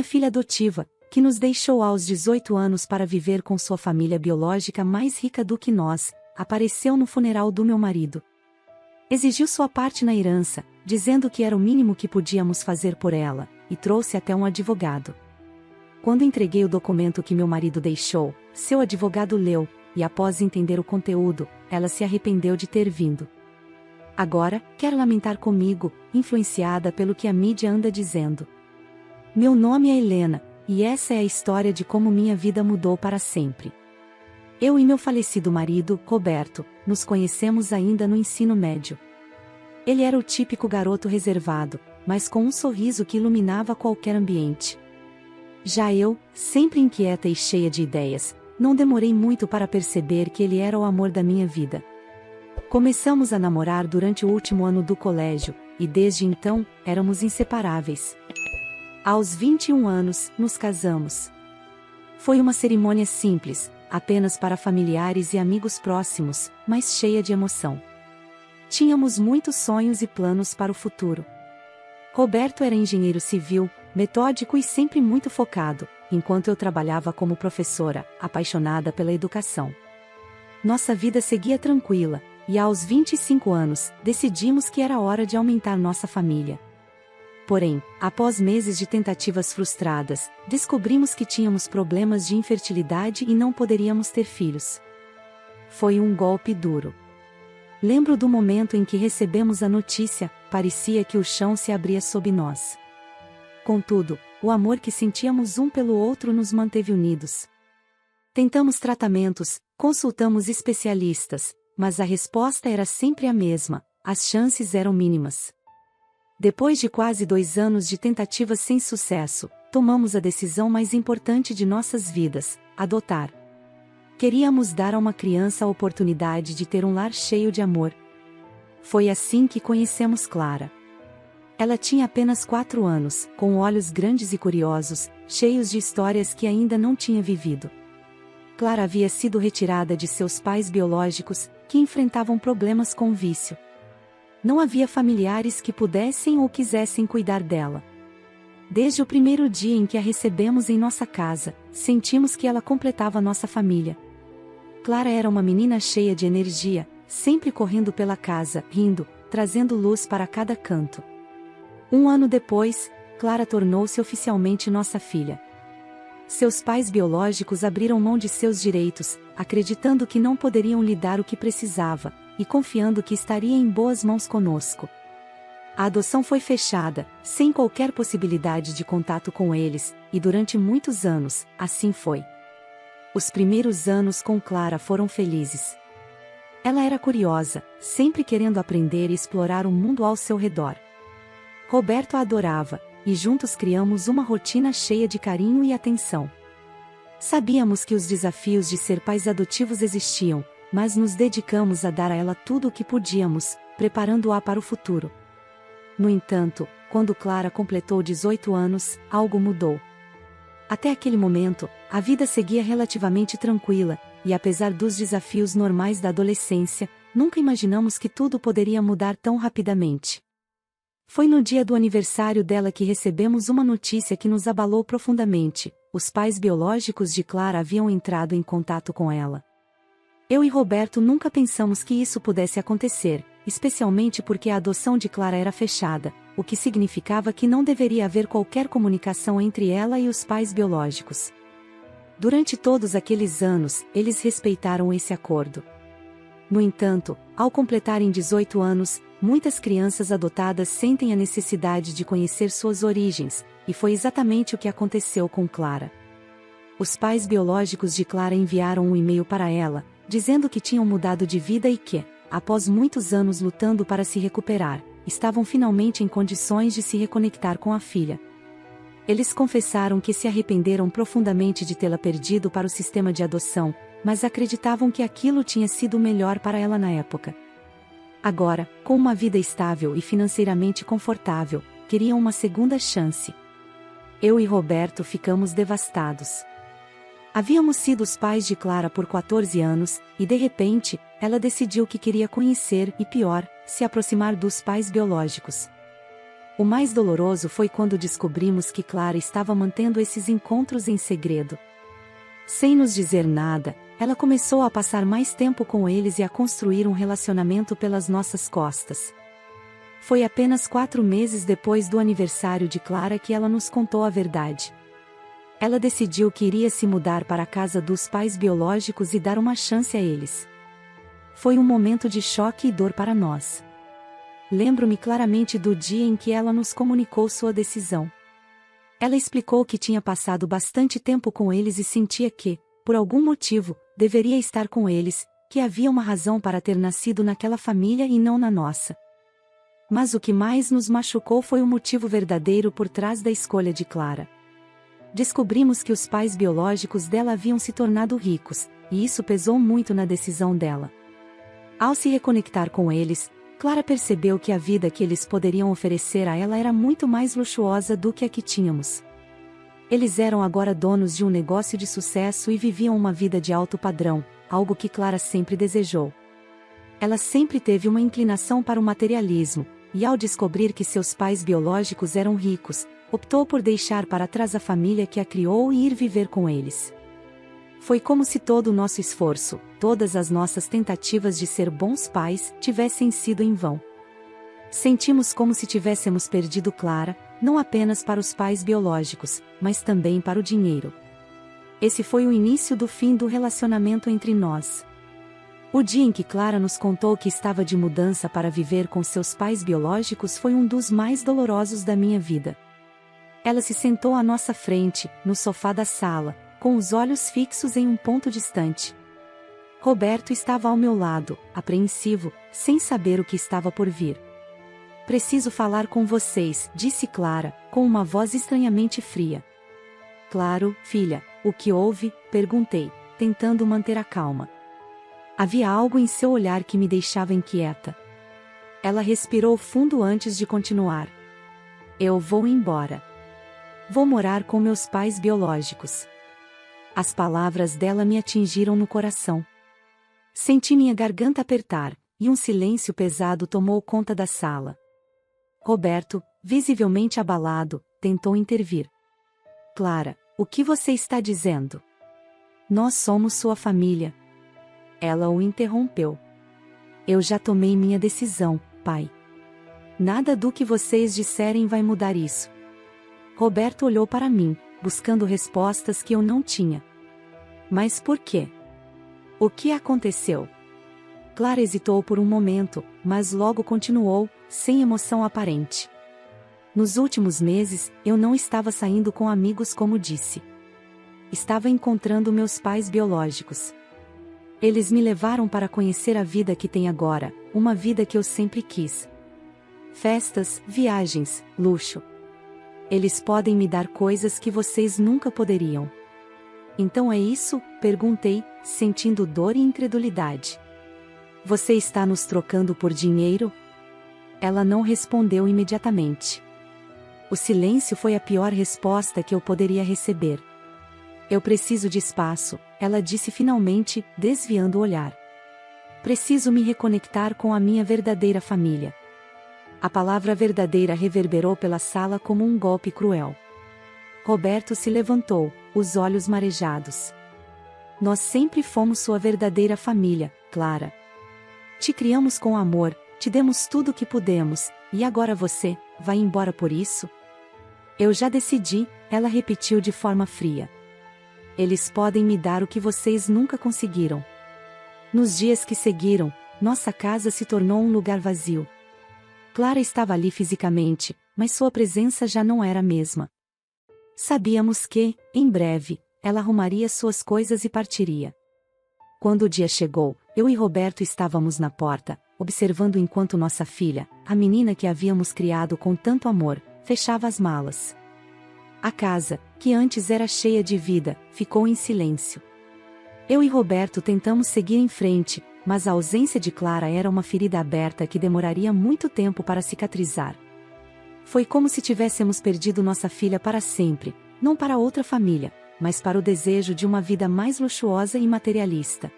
filha adotiva, que nos deixou aos 18 anos para viver com sua família biológica mais rica do que nós, apareceu no funeral do meu marido. Exigiu sua parte na herança, dizendo que era o mínimo que podíamos fazer por ela, e trouxe até um advogado. Quando entreguei o documento que meu marido deixou, seu advogado leu, e após entender o conteúdo, ela se arrependeu de ter vindo. Agora, quer lamentar comigo, influenciada pelo que a mídia anda dizendo. Meu nome é Helena, e essa é a história de como minha vida mudou para sempre. Eu e meu falecido marido, Roberto, nos conhecemos ainda no ensino médio. Ele era o típico garoto reservado, mas com um sorriso que iluminava qualquer ambiente. Já eu, sempre inquieta e cheia de ideias, não demorei muito para perceber que ele era o amor da minha vida. Começamos a namorar durante o último ano do colégio, e desde então, éramos inseparáveis. Aos 21 anos, nos casamos. Foi uma cerimônia simples, apenas para familiares e amigos próximos, mas cheia de emoção. Tínhamos muitos sonhos e planos para o futuro. Roberto era engenheiro civil, metódico e sempre muito focado, enquanto eu trabalhava como professora, apaixonada pela educação. Nossa vida seguia tranquila, e aos 25 anos, decidimos que era hora de aumentar nossa família. Porém, após meses de tentativas frustradas, descobrimos que tínhamos problemas de infertilidade e não poderíamos ter filhos. Foi um golpe duro. Lembro do momento em que recebemos a notícia, parecia que o chão se abria sob nós. Contudo, o amor que sentíamos um pelo outro nos manteve unidos. Tentamos tratamentos, consultamos especialistas, mas a resposta era sempre a mesma: as chances eram mínimas. Depois de quase 2 anos de tentativas sem sucesso, tomamos a decisão mais importante de nossas vidas: adotar. Queríamos dar a uma criança a oportunidade de ter um lar cheio de amor. Foi assim que conhecemos Clara. Ela tinha apenas 4 anos, com olhos grandes e curiosos, cheios de histórias que ainda não tinha vivido. Clara havia sido retirada de seus pais biológicos, que enfrentavam problemas com o vício. Não havia familiares que pudessem ou quisessem cuidar dela. Desde o primeiro dia em que a recebemos em nossa casa, sentimos que ela completava nossa família. Clara era uma menina cheia de energia, sempre correndo pela casa, rindo, trazendo luz para cada canto. 1 ano depois, Clara tornou-se oficialmente nossa filha. Seus pais biológicos abriram mão de seus direitos, acreditando que não poderiam lhe dar o que precisava, e confiando que estaria em boas mãos conosco. A adoção foi fechada, sem qualquer possibilidade de contato com eles, e durante muitos anos, assim foi. Os primeiros anos com Clara foram felizes. Ela era curiosa, sempre querendo aprender e explorar o mundo ao seu redor. Roberto a adorava, e juntos criamos uma rotina cheia de carinho e atenção. Sabíamos que os desafios de ser pais adotivos existiam, mas nos dedicamos a dar a ela tudo o que podíamos, preparando-a para o futuro. No entanto, quando Clara completou 18 anos, algo mudou. Até aquele momento, a vida seguia relativamente tranquila, e apesar dos desafios normais da adolescência, nunca imaginamos que tudo poderia mudar tão rapidamente. Foi no dia do aniversário dela que recebemos uma notícia que nos abalou profundamente: os pais biológicos de Clara haviam entrado em contato com ela. Eu e Roberto nunca pensamos que isso pudesse acontecer, especialmente porque a adoção de Clara era fechada, o que significava que não deveria haver qualquer comunicação entre ela e os pais biológicos. Durante todos aqueles anos, eles respeitaram esse acordo. No entanto, ao completarem 18 anos, muitas crianças adotadas sentem a necessidade de conhecer suas origens, e foi exatamente o que aconteceu com Clara. Os pais biológicos de Clara enviaram um e-mail para ela, dizendo que tinham mudado de vida e que, após muitos anos lutando para se recuperar, estavam finalmente em condições de se reconectar com a filha. Eles confessaram que se arrependeram profundamente de tê-la perdido para o sistema de adoção, mas acreditavam que aquilo tinha sido o melhor para ela na época. Agora, com uma vida estável e financeiramente confortável, queriam uma segunda chance. Eu e Roberto ficamos devastados. Havíamos sido os pais de Clara por 14 anos, e de repente, ela decidiu que queria conhecer e, pior, se aproximar dos pais biológicos. O mais doloroso foi quando descobrimos que Clara estava mantendo esses encontros em segredo. Sem nos dizer nada, ela começou a passar mais tempo com eles e a construir um relacionamento pelas nossas costas. Foi apenas 4 meses depois do aniversário de Clara que ela nos contou a verdade. Ela decidiu que iria se mudar para a casa dos pais biológicos e dar uma chance a eles. Foi um momento de choque e dor para nós. Lembro-me claramente do dia em que ela nos comunicou sua decisão. Ela explicou que tinha passado bastante tempo com eles e sentia que, por algum motivo, deveria estar com eles, que havia uma razão para ter nascido naquela família e não na nossa. Mas o que mais nos machucou foi o motivo verdadeiro por trás da escolha de Clara. Descobrimos que os pais biológicos dela haviam se tornado ricos, e isso pesou muito na decisão dela. Ao se reconectar com eles, Clara percebeu que a vida que eles poderiam oferecer a ela era muito mais luxuosa do que a que tínhamos. Eles eram agora donos de um negócio de sucesso e viviam uma vida de alto padrão, algo que Clara sempre desejou. Ela sempre teve uma inclinação para o materialismo, e ao descobrir que seus pais biológicos eram ricos, optou por deixar para trás a família que a criou e ir viver com eles. Foi como se todo o nosso esforço, todas as nossas tentativas de ser bons pais, tivessem sido em vão. Sentimos como se tivéssemos perdido Clara, não apenas para os pais biológicos, mas também para o dinheiro. Esse foi o início do fim do relacionamento entre nós. O dia em que Clara nos contou que estava de mudança para viver com seus pais biológicos foi um dos mais dolorosos da minha vida. Ela se sentou à nossa frente, no sofá da sala, com os olhos fixos em um ponto distante. Roberto estava ao meu lado, apreensivo, sem saber o que estava por vir. "Preciso falar com vocês", disse Clara, com uma voz estranhamente fria. "Claro, filha, o que houve?", perguntei, tentando manter a calma. Havia algo em seu olhar que me deixava inquieta. Ela respirou fundo antes de continuar. "Eu vou embora. Vou morar com meus pais biológicos." As palavras dela me atingiram no coração. Senti minha garganta apertar, e um silêncio pesado tomou conta da sala. Roberto, visivelmente abalado, tentou intervir. "Clara, o que você está dizendo? Nós somos sua família." Ela o interrompeu. "Eu já tomei minha decisão, pai. Nada do que vocês disserem vai mudar isso." Roberto olhou para mim, buscando respostas que eu não tinha. "Mas por quê? O que aconteceu?" Clara hesitou por um momento, mas logo continuou, sem emoção aparente. "Nos últimos meses, eu não estava saindo com amigos como disse. Estava encontrando meus pais biológicos. Eles me levaram para conhecer a vida que tem agora, uma vida que eu sempre quis. Festas, viagens, luxo. Eles podem me dar coisas que vocês nunca poderiam." "Então é isso?", perguntei, sentindo dor e incredulidade. "Você está nos trocando por dinheiro?" Ela não respondeu imediatamente. O silêncio foi a pior resposta que eu poderia receber. "Eu preciso de espaço", ela disse finalmente, desviando o olhar. "Preciso me reconectar com a minha verdadeira família." A palavra verdadeira reverberou pela sala como um golpe cruel. Roberto se levantou, os olhos marejados. "Nós sempre fomos sua verdadeira família, Clara. Te criamos com amor, te demos tudo o que pudemos, e agora você vai embora por isso?" "Eu já decidi", ela repetiu de forma fria. "Eles podem me dar o que vocês nunca conseguiram." Nos dias que seguiram, nossa casa se tornou um lugar vazio. Clara estava ali fisicamente, mas sua presença já não era a mesma. Sabíamos que, em breve, ela arrumaria suas coisas e partiria. Quando o dia chegou, eu e Roberto estávamos na porta, observando enquanto nossa filha, a menina que havíamos criado com tanto amor, fechava as malas. A casa, que antes era cheia de vida, ficou em silêncio. Eu e Roberto tentamos seguir em frente, mas a ausência de Clara era uma ferida aberta que demoraria muito tempo para cicatrizar. Foi como se tivéssemos perdido nossa filha para sempre, não para outra família, mas para o desejo de uma vida mais luxuosa e materialista.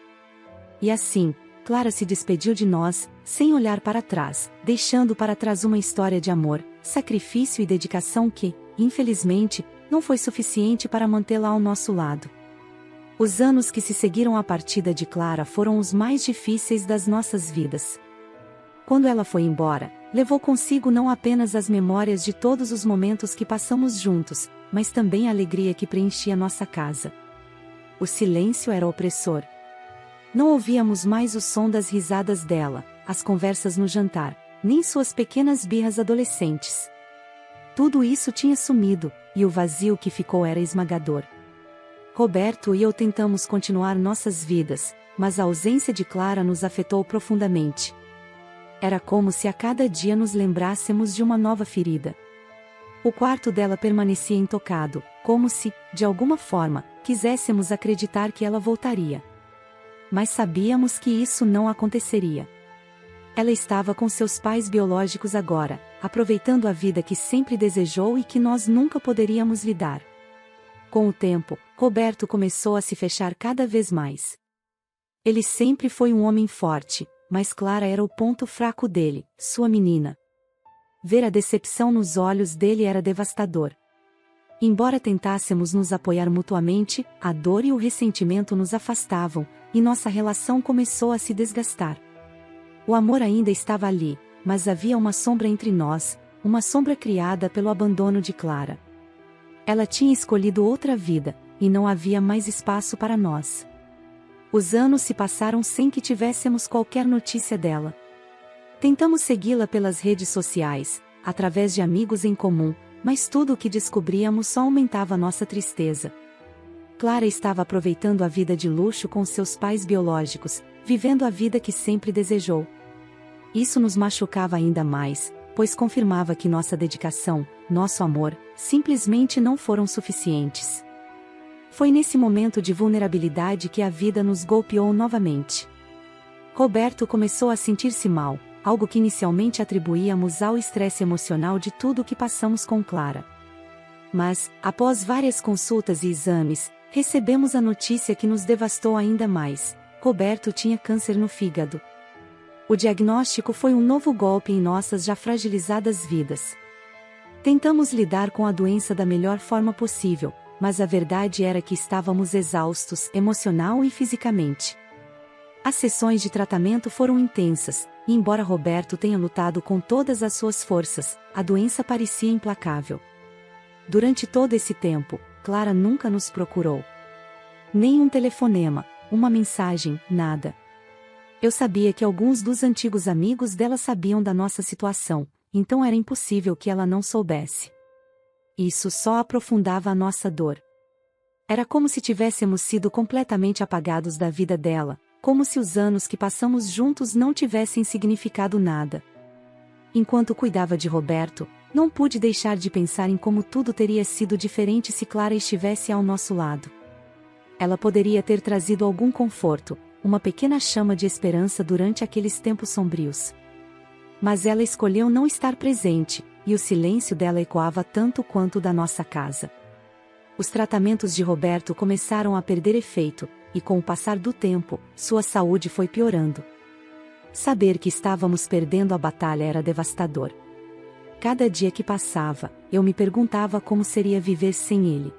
E assim, Clara se despediu de nós, sem olhar para trás, deixando para trás uma história de amor, sacrifício e dedicação que, infelizmente, não foi suficiente para mantê-la ao nosso lado. Os anos que se seguiram à partida de Clara foram os mais difíceis das nossas vidas. Quando ela foi embora, levou consigo não apenas as memórias de todos os momentos que passamos juntos, mas também a alegria que preenchia nossa casa. O silêncio era opressor. Não ouvíamos mais o som das risadas dela, as conversas no jantar, nem suas pequenas birras adolescentes. Tudo isso tinha sumido, e o vazio que ficou era esmagador. Roberto e eu tentamos continuar nossas vidas, mas a ausência de Clara nos afetou profundamente. Era como se a cada dia nos lembrássemos de uma nova ferida. O quarto dela permanecia intocado, como se, de alguma forma, quiséssemos acreditar que ela voltaria. Mas sabíamos que isso não aconteceria. Ela estava com seus pais biológicos agora, aproveitando a vida que sempre desejou e que nós nunca poderíamos lhe dar. Com o tempo, Roberto começou a se fechar cada vez mais. Ele sempre foi um homem forte, mas Clara era o ponto fraco dele, sua menina. Ver a decepção nos olhos dele era devastador. Embora tentássemos nos apoiar mutuamente, a dor e o ressentimento nos afastavam, e nossa relação começou a se desgastar. O amor ainda estava ali, mas havia uma sombra entre nós, uma sombra criada pelo abandono de Clara. Ela tinha escolhido outra vida, e não havia mais espaço para nós. Os anos se passaram sem que tivéssemos qualquer notícia dela. Tentamos segui-la pelas redes sociais, através de amigos em comum, mas tudo o que descobríamos só aumentava nossa tristeza. Clara estava aproveitando a vida de luxo com seus pais biológicos, vivendo a vida que sempre desejou. Isso nos machucava ainda mais, pois confirmava que nossa dedicação, nosso amor, simplesmente não foram suficientes. Foi nesse momento de vulnerabilidade que a vida nos golpeou novamente. Roberto começou a sentir-se mal, algo que inicialmente atribuíamos ao estresse emocional de tudo o que passamos com Clara. Mas, após várias consultas e exames, recebemos a notícia que nos devastou ainda mais: Roberto tinha câncer no fígado. O diagnóstico foi um novo golpe em nossas já fragilizadas vidas. Tentamos lidar com a doença da melhor forma possível, mas a verdade era que estávamos exaustos, emocional e fisicamente. As sessões de tratamento foram intensas, e embora Roberto tenha lutado com todas as suas forças, a doença parecia implacável. Durante todo esse tempo, Clara nunca nos procurou. Nem um telefonema, uma mensagem, nada. Eu sabia que alguns dos antigos amigos dela sabiam da nossa situação, então era impossível que ela não soubesse. Isso só aprofundava a nossa dor. Era como se tivéssemos sido completamente apagados da vida dela, como se os anos que passamos juntos não tivessem significado nada. Enquanto cuidava de Roberto, não pude deixar de pensar em como tudo teria sido diferente se Clara estivesse ao nosso lado. Ela poderia ter trazido algum conforto, uma pequena chama de esperança durante aqueles tempos sombrios. Mas ela escolheu não estar presente, e o silêncio dela ecoava tanto quanto o da nossa casa. Os tratamentos de Roberto começaram a perder efeito, e com o passar do tempo, sua saúde foi piorando. Saber que estávamos perdendo a batalha era devastador. Cada dia que passava, eu me perguntava como seria viver sem ele.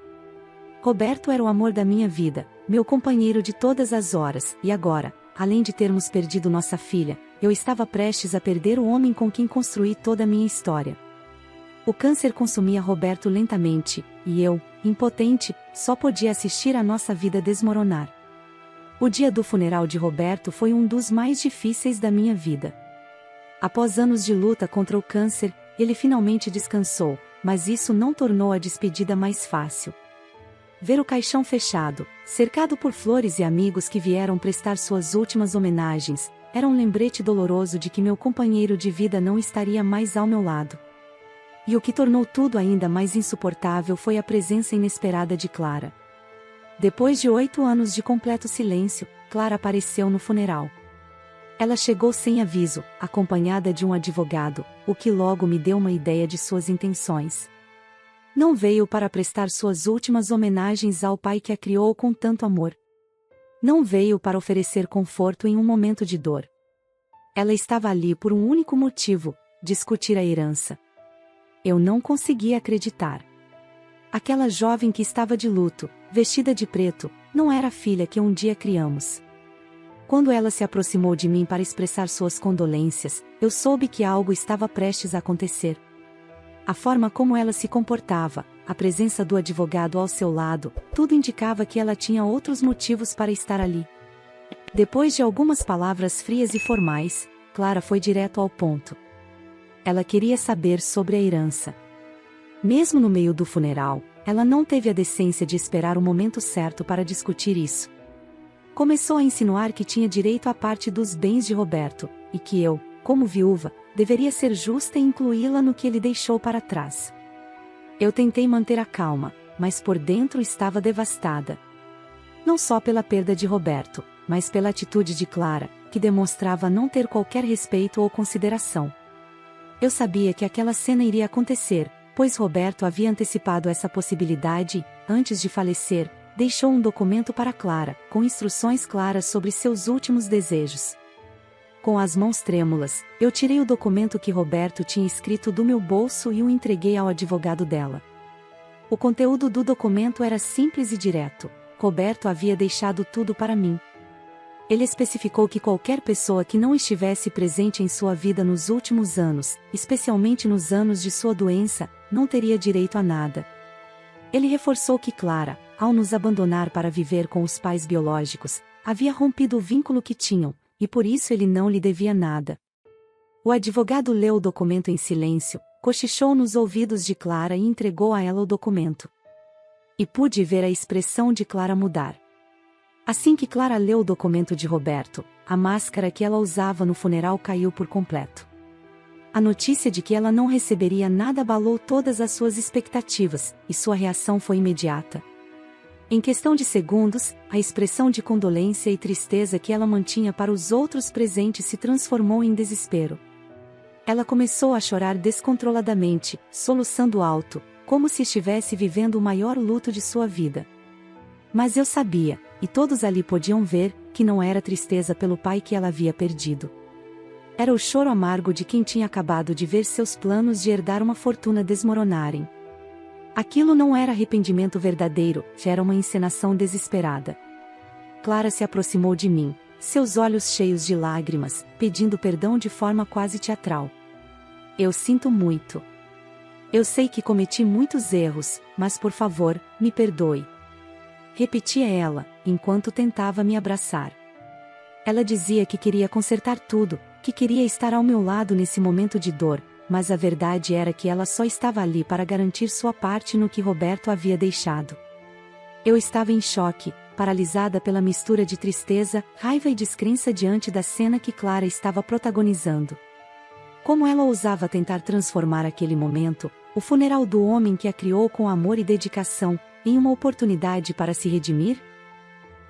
Roberto era o amor da minha vida, meu companheiro de todas as horas, e agora, além de termos perdido nossa filha, eu estava prestes a perder o homem com quem construí toda a minha história. O câncer consumia Roberto lentamente, e eu, impotente, só podia assistir a nossa vida desmoronar. O dia do funeral de Roberto foi um dos mais difíceis da minha vida. Após anos de luta contra o câncer, ele finalmente descansou, mas isso não tornou a despedida mais fácil. Ver o caixão fechado, cercado por flores e amigos que vieram prestar suas últimas homenagens, era um lembrete doloroso de que meu companheiro de vida não estaria mais ao meu lado. E o que tornou tudo ainda mais insuportável foi a presença inesperada de Clara. Depois de 8 anos de completo silêncio, Clara apareceu no funeral. Ela chegou sem aviso, acompanhada de um advogado, o que logo me deu uma ideia de suas intenções. Não veio para prestar suas últimas homenagens ao pai que a criou com tanto amor. Não veio para oferecer conforto em um momento de dor. Ela estava ali por um único motivo: discutir a herança. Eu não conseguia acreditar. Aquela jovem que estava de luto, vestida de preto, não era a filha que um dia criamos. Quando ela se aproximou de mim para expressar suas condolências, eu soube que algo estava prestes a acontecer. A forma como ela se comportava, a presença do advogado ao seu lado, tudo indicava que ela tinha outros motivos para estar ali. Depois de algumas palavras frias e formais, Clara foi direto ao ponto. Ela queria saber sobre a herança. Mesmo no meio do funeral, ela não teve a decência de esperar o momento certo para discutir isso. Começou a insinuar que tinha direito à parte dos bens de Roberto, e que eu, como viúva, deveria ser justa e incluí-la no que ele deixou para trás. Eu tentei manter a calma, mas por dentro estava devastada. Não só pela perda de Roberto, mas pela atitude de Clara, que demonstrava não ter qualquer respeito ou consideração. Eu sabia que aquela cena iria acontecer, pois Roberto havia antecipado essa possibilidade e, antes de falecer, deixou um documento para Clara, com instruções claras sobre seus últimos desejos. Com as mãos trêmulas, eu tirei o documento que Roberto tinha escrito do meu bolso e o entreguei ao advogado dela. O conteúdo do documento era simples e direto. Roberto havia deixado tudo para mim. Ele especificou que qualquer pessoa que não estivesse presente em sua vida nos últimos anos, especialmente nos anos de sua doença, não teria direito a nada. Ele reforçou que Clara, ao nos abandonar para viver com os pais biológicos, havia rompido o vínculo que tinham, e por isso ele não lhe devia nada. O advogado leu o documento em silêncio, cochichou nos ouvidos de Clara e entregou a ela o documento. E pude ver a expressão de Clara mudar. Assim que Clara leu o documento de Roberto, a máscara que ela usava no funeral caiu por completo. A notícia de que ela não receberia nada abalou todas as suas expectativas, e sua reação foi imediata. Em questão de segundos, a expressão de condolência e tristeza que ela mantinha para os outros presentes se transformou em desespero. Ela começou a chorar descontroladamente, soluçando alto, como se estivesse vivendo o maior luto de sua vida. Mas eu sabia, e todos ali podiam ver, que não era tristeza pelo pai que ela havia perdido. Era o choro amargo de quem tinha acabado de ver seus planos de herdar uma fortuna desmoronarem. Aquilo não era arrependimento verdadeiro, era uma encenação desesperada. Clara se aproximou de mim, seus olhos cheios de lágrimas, pedindo perdão de forma quase teatral. Eu sinto muito. Eu sei que cometi muitos erros, mas por favor, me perdoe. Repetia ela, enquanto tentava me abraçar. Ela dizia que queria consertar tudo, que queria estar ao meu lado nesse momento de dor, mas a verdade era que ela só estava ali para garantir sua parte no que Roberto havia deixado. Eu estava em choque, paralisada pela mistura de tristeza, raiva e descrença diante da cena que Clara estava protagonizando. Como ela ousava tentar transformar aquele momento, o funeral do homem que a criou com amor e dedicação, em uma oportunidade para se redimir?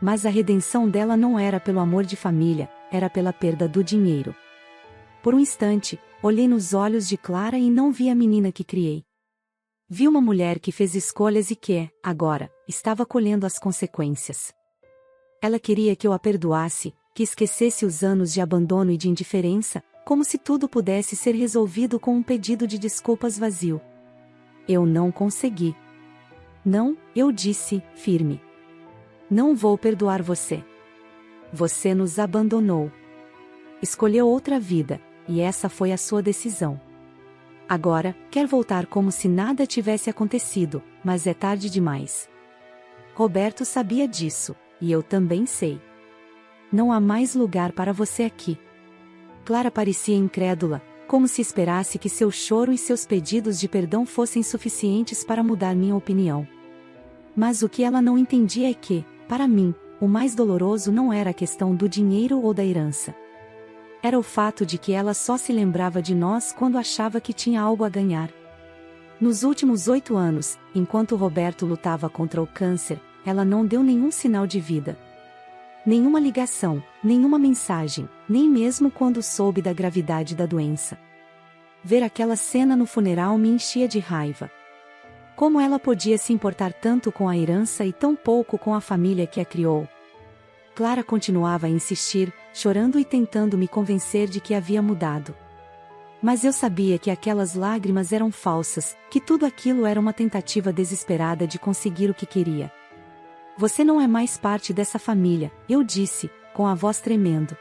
Mas a redenção dela não era pelo amor de família, era pela perda do dinheiro. Por um instante, olhei nos olhos de Clara e não vi a menina que criei. Vi uma mulher que fez escolhas e que, agora, estava colhendo as consequências. Ela queria que eu a perdoasse, que esquecesse os anos de abandono e de indiferença, como se tudo pudesse ser resolvido com um pedido de desculpas vazio. Eu não consegui. Não, eu disse, firme. Não vou perdoar você. Você nos abandonou. Escolheu outra vida, e essa foi a sua decisão. Agora, quer voltar como se nada tivesse acontecido, mas é tarde demais. Roberto sabia disso, e eu também sei. Não há mais lugar para você aqui. Clara parecia incrédula, como se esperasse que seu choro e seus pedidos de perdão fossem suficientes para mudar minha opinião. Mas o que ela não entendia é que, para mim, o mais doloroso não era a questão do dinheiro ou da herança. Era o fato de que ela só se lembrava de nós quando achava que tinha algo a ganhar. Nos últimos 8 anos, enquanto Roberto lutava contra o câncer, ela não deu nenhum sinal de vida. Nenhuma ligação, nenhuma mensagem, nem mesmo quando soube da gravidade da doença. Ver aquela cena no funeral me enchia de raiva. Como ela podia se importar tanto com a herança e tão pouco com a família que a criou? Clara continuava a insistir, chorando e tentando me convencer de que havia mudado. Mas eu sabia que aquelas lágrimas eram falsas, que tudo aquilo era uma tentativa desesperada de conseguir o que queria. Você não é mais parte dessa família, eu disse, com a voz tremendo.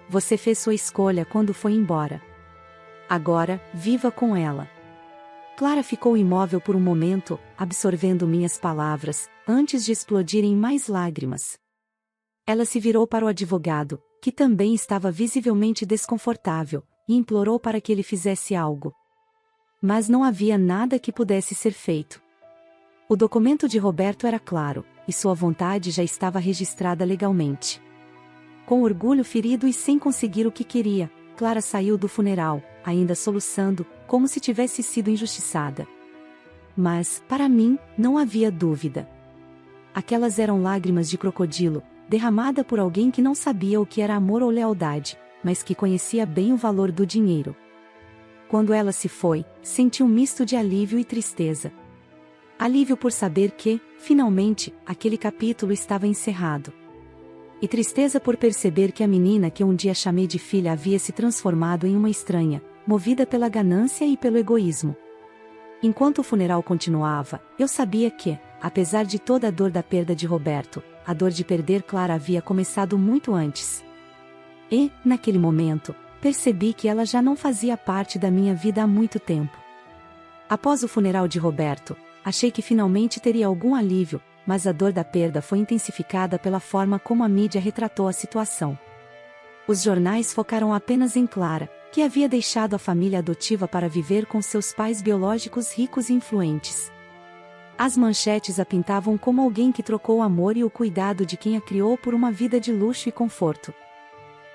Você fez sua escolha quando foi embora. Agora, viva com ela. Clara ficou imóvel por um momento, absorvendo minhas palavras, antes de explodir em mais lágrimas. Ela se virou para o advogado, que também estava visivelmente desconfortável, e implorou para que ele fizesse algo. Mas não havia nada que pudesse ser feito. O documento de Roberto era claro, e sua vontade já estava registrada legalmente. Com orgulho ferido e sem conseguir o que queria, Clara saiu do funeral, ainda soluçando, como se tivesse sido injustiçada. Mas, para mim, não havia dúvida. Aquelas eram lágrimas de crocodilo, derramada por alguém que não sabia o que era amor ou lealdade, mas que conhecia bem o valor do dinheiro. Quando ela se foi, senti um misto de alívio e tristeza. Alívio por saber que, finalmente, aquele capítulo estava encerrado. E tristeza por perceber que a menina que um dia chamei de filha havia se transformado em uma estranha, movida pela ganância e pelo egoísmo. Enquanto o funeral continuava, eu sabia que, apesar de toda a dor da perda de Roberto, a dor de perder Clara havia começado muito antes. E, naquele momento, percebi que ela já não fazia parte da minha vida há muito tempo. Após o funeral de Roberto, achei que finalmente teria algum alívio, mas a dor da perda foi intensificada pela forma como a mídia retratou a situação. Os jornais focaram apenas em Clara, que havia deixado a família adotiva para viver com seus pais biológicos ricos e influentes. As manchetes a pintavam como alguém que trocou o amor e o cuidado de quem a criou por uma vida de luxo e conforto.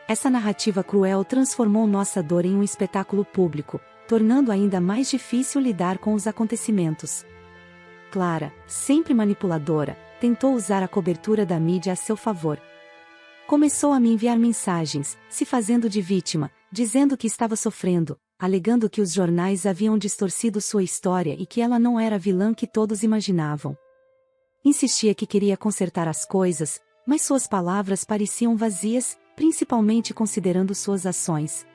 Essa narrativa cruel transformou nossa dor em um espetáculo público, tornando ainda mais difícil lidar com os acontecimentos. Clara, sempre manipuladora, tentou usar a cobertura da mídia a seu favor. Começou a me enviar mensagens, se fazendo de vítima, dizendo que estava sofrendo, alegando que os jornais haviam distorcido sua história e que ela não era a vilã que todos imaginavam. Insistia que queria consertar as coisas, mas suas palavras pareciam vazias, principalmente considerando suas ações.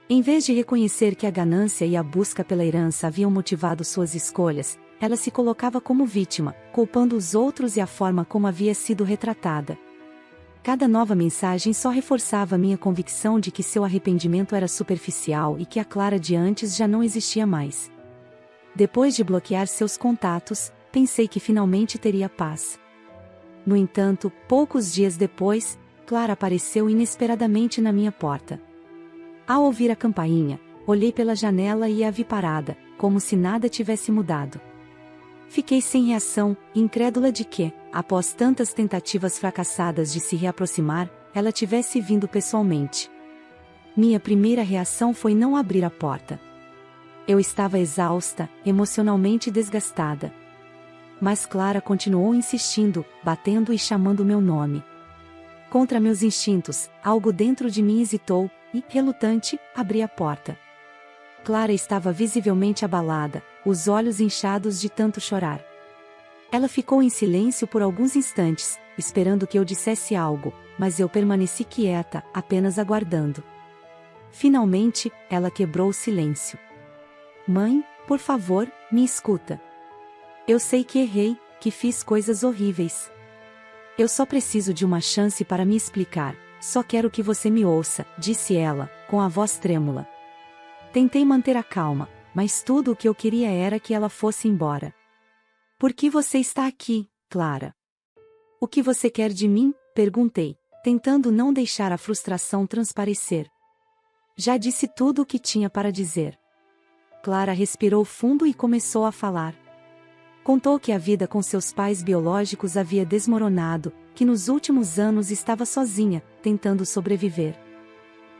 Em vez de reconhecer que a ganância e a busca pela herança haviam motivado suas escolhas, ela se colocava como vítima, culpando os outros e a forma como havia sido retratada. Cada nova mensagem só reforçava minha convicção de que seu arrependimento era superficial e que a Clara de antes já não existia mais. Depois de bloquear seus contatos, pensei que finalmente teria paz. No entanto, poucos dias depois, Clara apareceu inesperadamente na minha porta. Ao ouvir a campainha, olhei pela janela e a vi parada, como se nada tivesse mudado. Fiquei sem reação, incrédula de que, após tantas tentativas fracassadas de se reaproximar, ela tivesse vindo pessoalmente. Minha primeira reação foi não abrir a porta. Eu estava exausta, emocionalmente desgastada. Mas Clara continuou insistindo, batendo e chamando meu nome. Contra meus instintos, algo dentro de mim hesitou, e, relutante, abri a porta. Clara estava visivelmente abalada, os olhos inchados de tanto chorar. Ela ficou em silêncio por alguns instantes, esperando que eu dissesse algo, mas eu permaneci quieta, apenas aguardando. Finalmente, ela quebrou o silêncio. Mãe, por favor, me escuta. Eu sei que errei, que fiz coisas horríveis. Eu só preciso de uma chance para me explicar, só quero que você me ouça, disse ela, com a voz trêmula. Tentei manter a calma, mas tudo o que eu queria era que ela fosse embora. Por que você está aqui, Clara? O que você quer de mim? Perguntei, tentando não deixar a frustração transparecer. Já disse tudo o que tinha para dizer. Clara respirou fundo e começou a falar. Contou que a vida com seus pais biológicos havia desmoronado, que nos últimos anos estava sozinha, tentando sobreviver.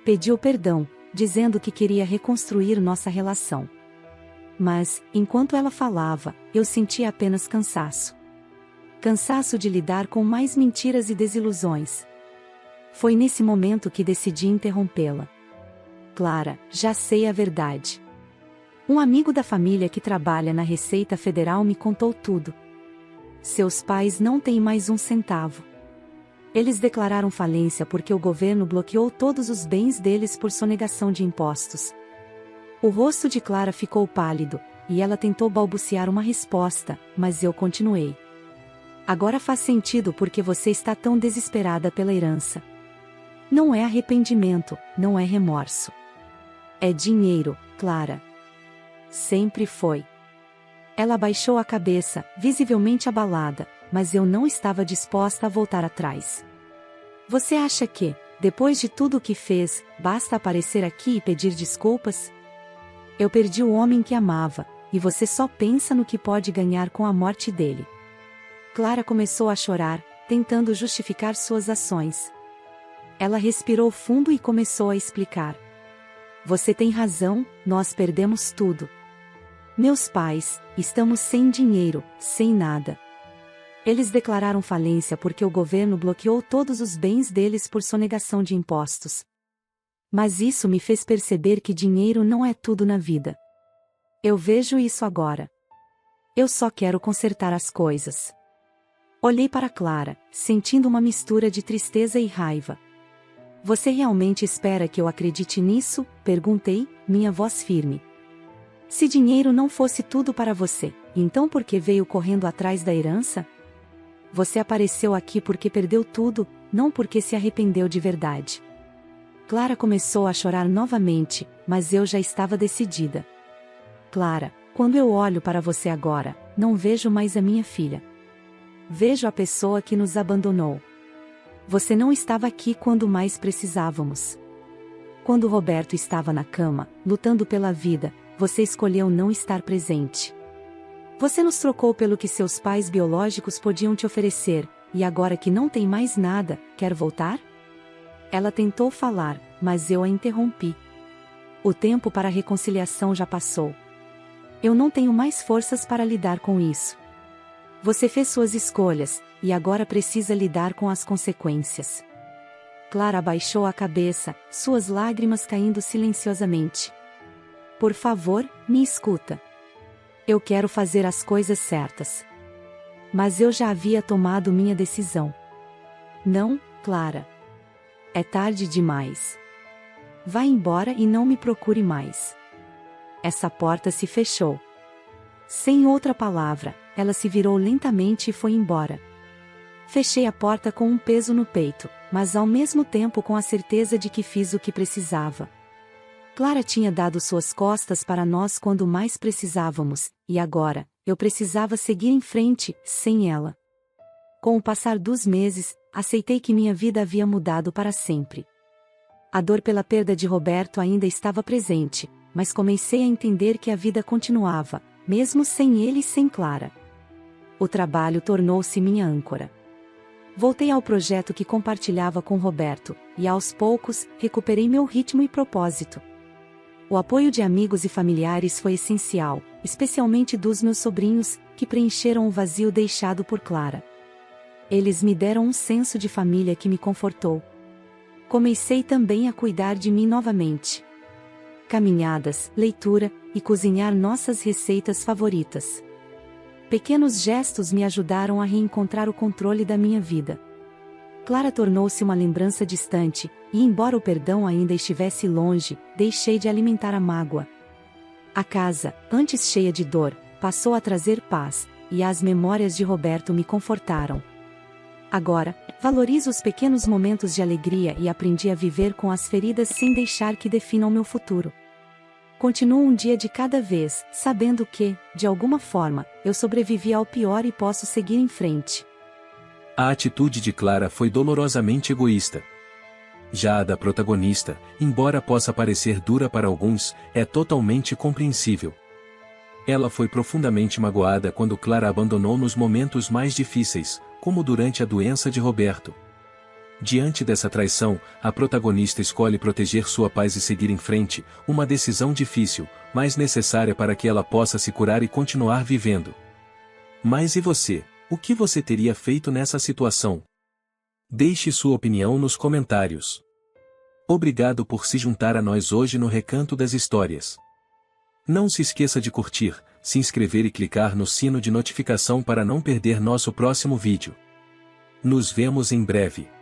Pediu perdão, dizendo que queria reconstruir nossa relação. Mas, enquanto ela falava, eu sentia apenas cansaço. Cansaço de lidar com mais mentiras e desilusões. Foi nesse momento que decidi interrompê-la. Clara, já sei a verdade. Um amigo da família que trabalha na Receita Federal me contou tudo. Seus pais não têm mais um centavo. Eles declararam falência porque o governo bloqueou todos os bens deles por sonegação de impostos. O rosto de Clara ficou pálido, e ela tentou balbuciar uma resposta, mas eu continuei. Agora faz sentido porque você está tão desesperada pela herança. Não é arrependimento, não é remorso. É dinheiro, Clara. Sempre foi. Ela baixou a cabeça, visivelmente abalada, mas eu não estava disposta a voltar atrás. Você acha que, depois de tudo o que fez, basta aparecer aqui e pedir desculpas? Eu perdi o homem que amava, e você só pensa no que pode ganhar com a morte dele. Clara começou a chorar, tentando justificar suas ações. Ela respirou fundo e começou a explicar. Você tem razão, nós perdemos tudo. Meus pais, estamos sem dinheiro, sem nada. Eles declararam falência porque o governo bloqueou todos os bens deles por sonegação de impostos. Mas isso me fez perceber que dinheiro não é tudo na vida. Eu vejo isso agora. Eu só quero consertar as coisas. Olhei para Clara, sentindo uma mistura de tristeza e raiva. Você realmente espera que eu acredite nisso? Perguntei, minha voz firme. Se dinheiro não fosse tudo para você, então por que veio correndo atrás da herança? Você apareceu aqui porque perdeu tudo, não porque se arrependeu de verdade. Clara começou a chorar novamente, mas eu já estava decidida. Clara, quando eu olho para você agora, não vejo mais a minha filha. Vejo a pessoa que nos abandonou. Você não estava aqui quando mais precisávamos. Quando Roberto estava na cama, lutando pela vida, você escolheu não estar presente. Você nos trocou pelo que seus pais biológicos podiam te oferecer, e agora que não tem mais nada, quer voltar? Ela tentou falar, mas eu a interrompi. O tempo para a reconciliação já passou. Eu não tenho mais forças para lidar com isso. Você fez suas escolhas, e agora precisa lidar com as consequências. Clara abaixou a cabeça, suas lágrimas caindo silenciosamente. Por favor, me escuta. Eu quero fazer as coisas certas. Mas eu já havia tomado minha decisão. Não, Clara. É tarde demais. Vá embora e não me procure mais. Essa porta se fechou. Sem outra palavra, ela se virou lentamente e foi embora. Fechei a porta com um peso no peito, mas ao mesmo tempo com a certeza de que fiz o que precisava. Clara tinha dado suas costas para nós quando mais precisávamos, e agora, eu precisava seguir em frente, sem ela. Com o passar dos meses, aceitei que minha vida havia mudado para sempre. A dor pela perda de Roberto ainda estava presente, mas comecei a entender que a vida continuava, mesmo sem ele e sem Clara. O trabalho tornou-se minha âncora. Voltei ao projeto que compartilhava com Roberto, e aos poucos, recuperei meu ritmo e propósito. O apoio de amigos e familiares foi essencial, especialmente dos meus sobrinhos, que preencheram o vazio deixado por Clara. Eles me deram um senso de família que me confortou. Comecei também a cuidar de mim novamente. Caminhadas, leitura, e cozinhar nossas receitas favoritas. Pequenos gestos me ajudaram a reencontrar o controle da minha vida. Clara tornou-se uma lembrança distante, e embora o perdão ainda estivesse longe, deixei de alimentar a mágoa. A casa, antes cheia de dor, passou a trazer paz, e as memórias de Roberto me confortaram. Agora, valorizo os pequenos momentos de alegria e aprendi a viver com as feridas sem deixar que definam meu futuro. Continuo um dia de cada vez, sabendo que, de alguma forma, eu sobrevivi ao pior e posso seguir em frente. A atitude de Clara foi dolorosamente egoísta. Já a da protagonista, embora possa parecer dura para alguns, é totalmente compreensível. Ela foi profundamente magoada quando Clara abandonou nos momentos mais difíceis, como durante a doença de Roberto. Diante dessa traição, a protagonista escolhe proteger sua paz e seguir em frente, uma decisão difícil, mas necessária para que ela possa se curar e continuar vivendo. Mas e você? O que você teria feito nessa situação? Deixe sua opinião nos comentários. Obrigado por se juntar a nós hoje no Recanto das Histórias. Não se esqueça de curtir, se inscrever e clicar no sino de notificação para não perder nosso próximo vídeo. Nos vemos em breve.